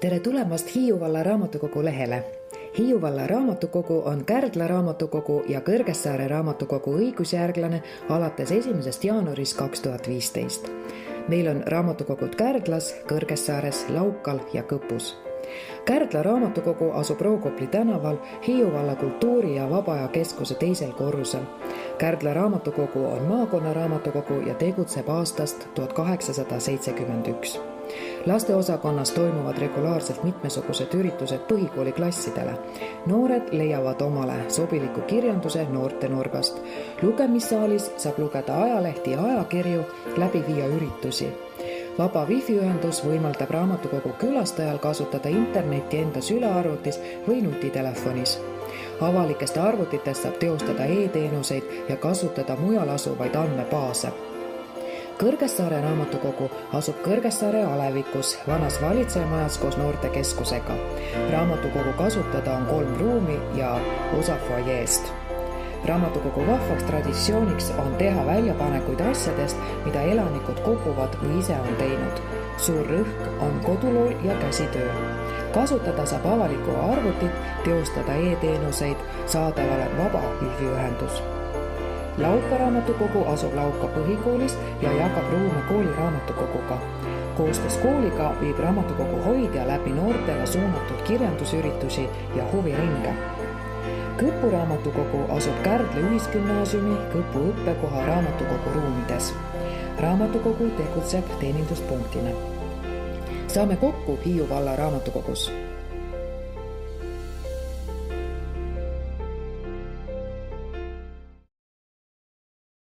Tere tulemast Hiiu valla raamatukogu lehele. Hiiu valla raamatukogu on Kärdla raamatukogu ja Kõrgessaare raamatukogu õigusjärglane alates 1. jaanuarist 2015. Meil on raamatukogud Kärdlas, Kõrgessaares, Laukal ja Kõpus. Kärdla raamatukogu asub Rookopli tänaval Hiiu valla kultuuri- ja vabaaja keskuse teisel korrusel. Kärdla raamatukogu on maakonna raamatukogu ja tegutseb aastast 1871. Lasteosakonnas toimuvad regulaarselt mitmesugused üritused põhikooliklassidele. Noored leiavad omale sobiliku kirjanduse noortenurgast. Lugemissaalis saab lugeda ajalehti ja ajakirju, läbi viia üritusi. Vaba wifi-ühendus võimaldab raamatukogu külastajal kasutada internetti enda sülearvutis või nutitelefonis. Avalikest arvutitest saab teostada e-teenuseid ja kasutada mujal asuvaid andmebaase. Kõrgessaare raamatukogu asub Kõrgessaare alevikus vanas valitsejamajas koos noortekeskusega. Raamatukogu kasutada on 3 ruumi ja osa fuajeest. Raamatukogu vahvaks traditsiooniks on teha väljapanekuid asjadest, mida elanikud koguvad või ise on teinud. Suur rõhk on kodulool ja käsitöö. Kasutada saab avalikku arvutit, teostada e-teenuseid, saadaval on vaba wifi-ühendus. Lauka raamatukogu asub Lauka põhikoolis ja jagab ruume kooli raamatukoguga. Koostöös kooliga viib raamatukogu hoidja läbi noortele suunatud kirjandusüritusi ja huviringe. Kõpu raamatukogu asub Kärdla ühisgümnaasiumi Kõpu õppekoha raamatukogu ruumides. Raamatukogu tegutseb teeninduspunktina. Saame kokku Hiiu valla raamatukogus.